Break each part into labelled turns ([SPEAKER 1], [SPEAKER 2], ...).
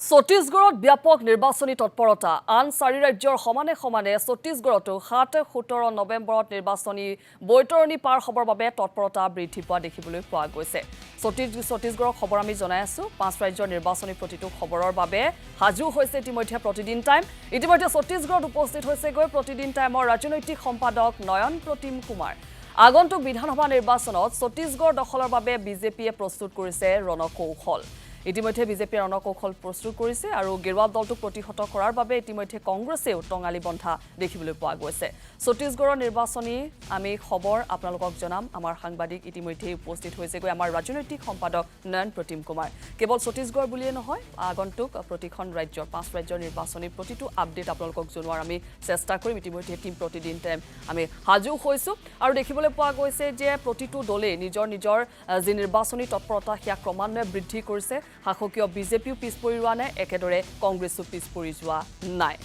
[SPEAKER 1] ছত্তীশগড়ত ব্যাপক নিৰ্বাচনী তৎপৰতা আন 4 ৰাজ্যৰ সমানে সমানে ছত্তীশগড়তো 7-17 নৱেম্বৰত নিৰ্বাচনী বৈতৰণী পাৰ হ'বৰ বাবে তৎপৰতা বৃদ্ধি পোৱা দেখিবলৈ পোৱা গৈছে। ছত্তীশগড়ৰ খবৰ আমি জনাই আছো 5 ৰাজ্যৰ নিৰ্বাচনী প্ৰতিটো খবৰৰ বাবে হাজু হৈছে ইতিমধ্যে প্ৰতিদিন টাইম। ইতিমধ্যে ছত্তীশগড়ত উপস্থিত হৈছে গৈ প্ৰতিদিন টাইমৰ ৰাজনৈতিক সম্পাদক নয়ন প্ৰতিম কুমাৰ। আগন্তুক বিধানসভা নিৰ্বাচনত ছত্তীশগড় দখলৰ বাবে বিজেপিয়ে প্ৰস্তুত কৰিছে ৰণকৌশল। ইতিমধ্যে বিজেপিৰ ৰণকৌশল প্ৰস্তুত কৰিছে আৰু গেৰুৱা দলটোক প্ৰতিহত কৰাৰ বাবে ইতিমধ্যে কংগ্ৰেছেও টঙালি বন্ধা দেখিবলৈ পোৱা গৈছে। ছত্তীশগড়ৰ নিৰ্বাচনী আমি খবৰ আপোনালোকক জনাম। আমাৰ সাংবাদিক ইতিমধ্যে উপস্থিত হৈছে গৈ আমাৰ ৰাজনৈতিক সম্পাদক নয়ন প্ৰতিম কুমাৰ। কেৱল ছত্তীশগড় বুলিয়ে নহয় আগন্তুক প্ৰতিখন ৰাজ্যৰ 5 ৰাজ্যৰ নিৰ্বাচনী প্ৰতিটো আপডেট আপোনালোকক জনোৱাৰ আমি চেষ্টা কৰিম। ইতিমধ্যে টিম প্ৰতিদিন টাইম আমি হাজু হৈছো আৰু দেখিবলৈ পোৱা গৈছে যে প্ৰতিটো দলে নিজৰ যি নিৰ্বাচনী তৎপৰতা সেয়া ক্ৰমান্বয়ে বৃদ্ধি কৰিছে। শাসকীয় বিজেপিও পিছ পৰি ৰোৱা নাই, একেদৰে কংগ্ৰেছো পিছ পৰি যোৱা নাই।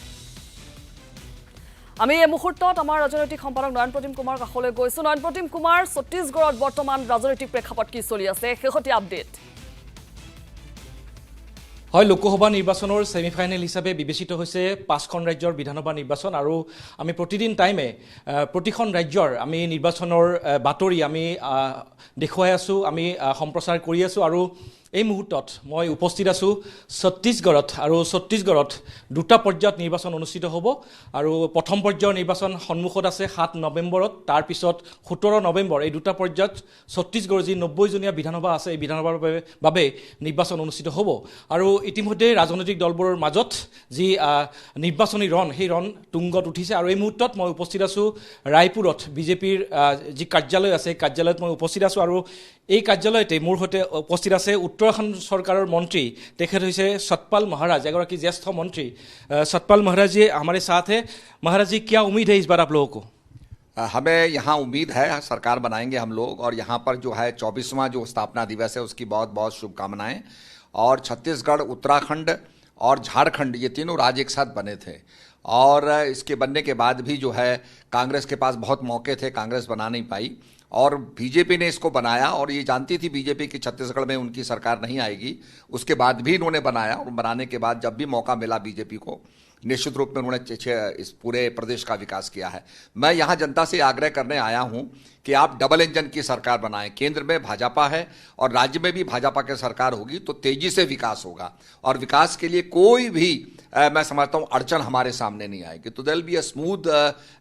[SPEAKER 1] আমি এই মুহূৰ্তত আমাৰ ৰাজনৈতিক সম্পাদক নয়ন প্ৰতিম কুমাৰ কাষলৈ গৈছো। নয়ন প্ৰতিম কুমাৰ, ছত্তীশগড়ত বৰ্তমান ৰাজনৈতিক প্ৰেক্ষাপট কি চলি আছে, শেহতীয়া আপডেট?
[SPEAKER 2] হয়, লোকসভা নিৰ্বাচনৰ ছেমিফাইনেল হিচাপে বিবেচিত হৈছে 5খন ৰাজ্যৰ বিধানসভা নিৰ্বাচন আৰু আমি প্ৰতিদিন টাইমে প্ৰতিখন ৰাজ্যৰ আমি নিৰ্বাচনৰ বাতৰি আমি দেখুৱাই আছো, আমি সম্প্ৰচাৰ কৰি আছো আৰু এই মুহূৰ্তত মই উপস্থিত আছো ছত্তীশগড়ত আৰু ছত্তীশগড়ত দুটা পৰ্যায়ত নিৰ্বাচন অনুষ্ঠিত হ'ব আৰু প্ৰথম পৰ্যায়ৰ নিৰ্বাচন সন্মুখত আছে 7 নৱেম্বৰত, তাৰ পিছত 17 নৱেম্বৰ। এই দুটা পৰ্যায়ত ছত্তীশগড়ৰ যি 90জনীয়া বিধানসভা আছে এই বিধানসভাৰ বাবে নিৰ্বাচন অনুষ্ঠিত হ'ব আৰু ইতিমধ্যে ৰাজনৈতিক দলবোৰৰ মাজত যি নিৰ্বাচনী ৰণ সেই ৰণ তুংগত উঠিছে আৰু এই মুহূৰ্তত মই উপস্থিত আছো ৰায়পুৰত বিজেপিৰ যি কাৰ্যালয় আছে কাৰ্যালয়ত মই উপস্থিত আছো আৰু এই কাৰ্যালয়তে মোৰ সৈতে উপস্থিত আছে उत्तराखंड सरकार मंत्री तेखत हुए सतपाल महाराज, एगराकी ज्येष्ठ मंत्री। सतपाल महाराज जी हमारे साथ है। महाराज जी, क्या उम्मीद है इस बार आप लोगों को?
[SPEAKER 3] हमें यहाँ उम्मीद है सरकार बनाएंगे हम लोग और यहाँ पर जो है 24वां जो स्थापना दिवस है उसकी बहुत बहुत शुभकामनाएं। और छत्तीसगढ़, उत्तराखंड और झारखंड ये तीनों राज्य एक साथ बने थे और इसके बनने के बाद भी जो है कांग्रेस के पास बहुत मौके थे, कांग्रेस बना नहीं पाई और बीजेपी ने इसको बनाया और ये जानती थी बीजेपी कि छत्तीसगढ़ में उनकी सरकार नहीं आएगी, उसके बाद भी इन्होंने बनाया और बनाने के बाद जब भी मौका मिला बीजेपी को निश्चित रूप में उन्होंने इस पूरे प्रदेश का विकास किया है। मैं यहाँ जनता से आग्रह करने आया हूँ कि आप डबल इंजन की सरकार बनाएं। केंद्र में भाजपा है और राज्य में भी भाजपा की सरकार होगी तो तेजी से विकास होगा और विकास के लिए कोई भी मैं समझता हूँ अड़चन हमारे सामने नहीं आएगी। तो there will be a smooth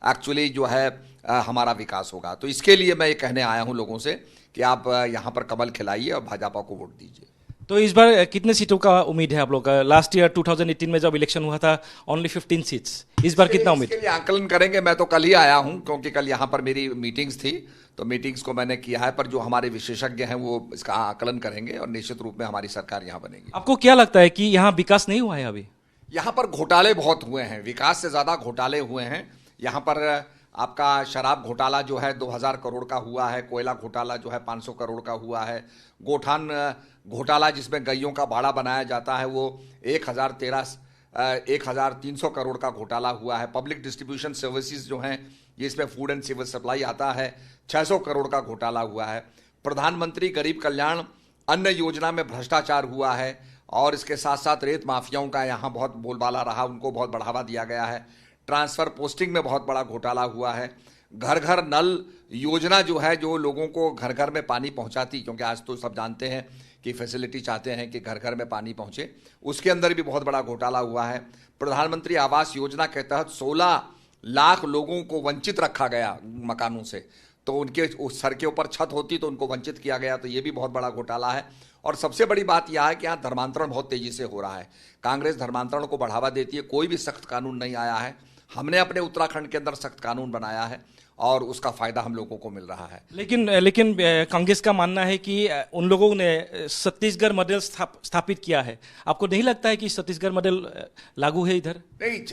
[SPEAKER 3] actually जो है हमारा विकास होगा। तो इसके लिए मैं ये कहने आया हूँ लोगों से कि आप यहाँ पर कमल खिलाइए और भाजपा को वोट दीजिए।
[SPEAKER 2] तो इस बार कितने सीटों का उम्मीद है आप लोग का? लास्ट ईयर 2018 में जब इलेक्शन हुआ था ओनली 15 सीट्स, इस बार कितना उम्मीद?
[SPEAKER 3] इसके लिए आकलन करेंगे। मैं तो कल ही आया हूं क्योंकि कल यहाँ पर मेरी मीटिंग्स थी तो मीटिंग्स को मैंने किया है, पर जो हमारे विशेषज्ञ हैं वो इसका आकलन करेंगे और निश्चित रूप में हमारी सरकार यहाँ बनेगी।
[SPEAKER 2] आपको क्या लगता है कि यहाँ विकास नहीं हुआ है? अभी
[SPEAKER 3] यहाँ पर घोटाले बहुत हुए हैं, विकास से ज्यादा घोटाले हुए हैं। यहाँ पर आपका शराब घोटाला जो है 2000 करोड़ का हुआ है, कोयला घोटाला जो है 500 करोड़ का हुआ है, गोठान घोटाला जिसमें गैयों का बाड़ा बनाया जाता है वो 1300 करोड़ का घोटाला हुआ है। पब्लिक डिस्ट्रीब्यूशन सर्विसेज जो हैं जिसमें फूड एंड सिविल सप्लाई आता है 600 करोड़ का घोटाला हुआ है। प्रधानमंत्री गरीब कल्याण अन्न योजना में भ्रष्टाचार हुआ है और इसके साथ साथ रेत माफियाओं का यहाँ बहुत बोलबाला रहा, उनको बहुत बढ़ावा दिया गया है। ट्रांसफर पोस्टिंग में बहुत बड़ा घोटाला हुआ है। घर घर नल योजना जो है जो लोगों को घर घर में पानी पहुंचाती, क्योंकि आज तो सब जानते हैं कि फैसिलिटी चाहते हैं कि घर घर में पानी पहुंचे, उसके अंदर भी बहुत बड़ा घोटाला हुआ है। प्रधानमंत्री आवास योजना के तहत 16 लाख लोगों को वंचित रखा गया मकानों से, तो उनके उस सर के ऊपर छत होती तो उनको वंचित किया गया, तो ये भी बहुत बड़ा घोटाला है। और सबसे बड़ी बात यह है कि यहाँ धर्मांतरण बहुत तेजी से हो रहा है। कांग्रेस धर्मांतरण को बढ़ावा देती है, कोई भी सख्त कानून नहीं आया है। हमने अपने उत्तराखंड के अंदर सख्त कानून बनाया है और उसका फायदा हम लोगों को मिल रहा है।
[SPEAKER 2] लेकिन कांग्रेस का मानना है कि उन लोगों ने छत्तीसगढ़ मॉडल स्थापित किया है। आपको नहीं लगता है कि छत्तीसगढ़ मॉडल लागू है इधर?
[SPEAKER 3] नहीं,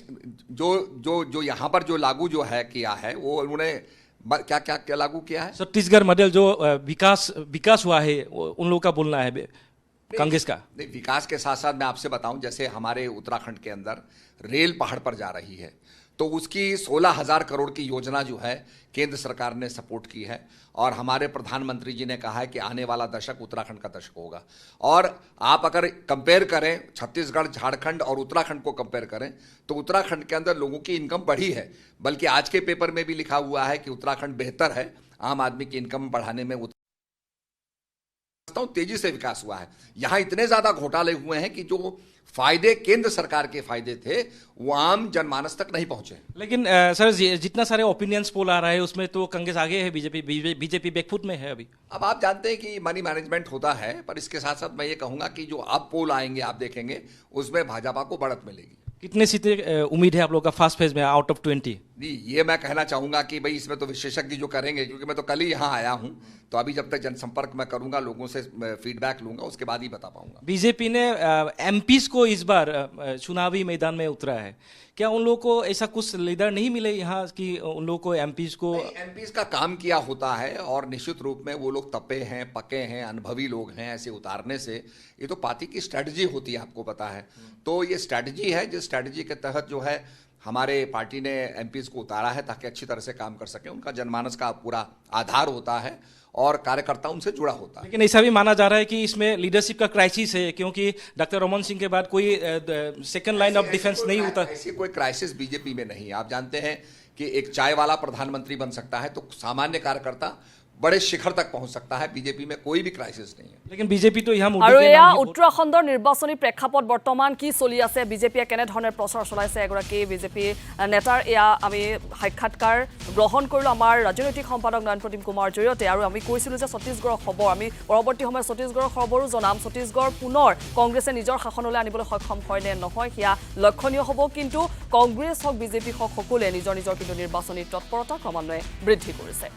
[SPEAKER 3] जो यहाँ पर जो लागू जो है किया है वो उन्होंने क्या लागू किया है?
[SPEAKER 2] छत्तीसगढ़ मॉडल जो विकास हुआ है उन लोगों का बोलना है कांग्रेस का।
[SPEAKER 3] नहीं, विकास के साथ साथ मैं आपसे बताऊं, जैसे हमारे उत्तराखंड के अंदर रेल पहाड़ पर जा रही है तो उसकी 16,000 करोड़ की योजना जो है केंद्र सरकार ने सपोर्ट की है और हमारे प्रधानमंत्री जी ने कहा है कि आने वाला दशक उत्तराखंड का दशक होगा। और आप अगर कंपेयर करें छत्तीसगढ़, झारखंड और उत्तराखंड को कंपेयर करें तो उत्तराखंड के अंदर लोगों की इनकम बढ़ी है, बल्कि आज के पेपर में भी लिखा हुआ है कि उत्तराखंड बेहतर है, आम आदमी की इनकम बढ़ाने में तेजी से विकास हुआ है। यहां इतने ज्यादा घोटाले हुए हैं कि जो फायदे केंद्र सरकार के फायदे थे वो आम जनमानस तक नहीं पहुंचे।
[SPEAKER 2] लेकिन सर जितना सारे ओपिनियंस पोल आ रहा है उसमें तो कांग्रेस आगे है, बीजेपी बैकफुट में है अभी।
[SPEAKER 3] अब आप जानते हैं कि मनी मैनेजमेंट होता है, पर इसके साथ साथ मैं ये कहूंगा कि जो अब पोल आएंगे आप देखेंगे उसमें भाजपा को बढ़त मिलेगी।
[SPEAKER 2] कितने सीटें उम्मीद है आप लोग का फर्स्ट फेज में आउट ऑफ 20?
[SPEAKER 3] जी, ये मैं कहना चाहूंगा कि भाई इसमें तो विशेषज्ञ जो करेंगे, क्योंकि मैं तो कल ही यहाँ आया हूँ, तो अभी जब तक जनसंपर्क मैं करूंगा, लोगों से फीडबैक लूंगा, उसके बाद ही बता पाऊंगा।
[SPEAKER 2] बीजेपी ने एमपीज को इस बार चुनावी मैदान में उतरा है, क्या उन लोगों को ऐसा कुछ लीडर नहीं मिले यहाँ कि उन लोगों को एमपीज
[SPEAKER 3] का काम किया होता है और निश्चित रूप में वो लोग तपे हैं, पके हैं, अनुभवी लोग हैं, ऐसे उतारने से ये तो पार्टी की स्ट्रैटेजी होती है, आपको पता है। तो ये स्ट्रैटेजी है, जिस स्ट्रैटेजी के तहत जो है हमारे पार्टी ने एमपीज को उतारा है ताकि अच्छी तरह से काम कर सके। उनका जनमानस का पूरा आधार होता है और कार्यकर्ता उनसे जुड़ा होता है।
[SPEAKER 2] लेकिन ऐसा भी माना जा रहा है कि इसमें लीडरशिप का क्राइसिस है, क्योंकि डॉक्टर रमन सिंह के बाद कोई सेकंड लाइन ऑफ डिफेंस नहीं होता।
[SPEAKER 3] ऐसी कोई क्राइसिस बीजेपी में नहीं है। आप जानते हैं कि एक चाय वाला प्रधानमंत्री बन सकता है तो सामान्य कार्यकर्ता बड़े शिखर तक पहुंच सकता है। बीजेपी में कोई भी क्राइसिस नहीं है।
[SPEAKER 2] लेकिन बीजेपी तो यहाँ
[SPEAKER 1] उत्तराखंडर निर्वाचনী প্ৰেক্ষাপট বৰ্তমান কি চলি আছে, বিজেপিয়ে কেনে ধৰণে প্ৰচাৰ চলাইছে, এগৰাকী বিজেপি নেতাৰ এয়া আমি সাক্ষাৎকাৰ গ্ৰহণ কৰিলোঁ আমাৰ ৰাজনৈতিক সম্পাদক নয়ন প্ৰতীম কুমাৰ জৰিয়তে। আৰু আমি কৈছিলোঁ যে ছত্তীশগড়ৰ খবৰ আমি পৰৱৰ্তী সময়ত ছত্তীশগড়ৰ খবৰো জনাম। ছত্তীশগড় পুনৰ কংগ্ৰেছে নিজৰ শাসনলৈ আনিবলৈ সক্ষম হয় নে নহয় সেয়া লক্ষণীয় হ'ব, কিন্তু কংগ্ৰেছ হওক বিজেপি হওক সকলোৱে নিজৰ নিজৰ কিন্তু নিৰ্বাচনী তৎপৰতা ক্ৰমান্বয়ে বৃদ্ধি কৰিছে।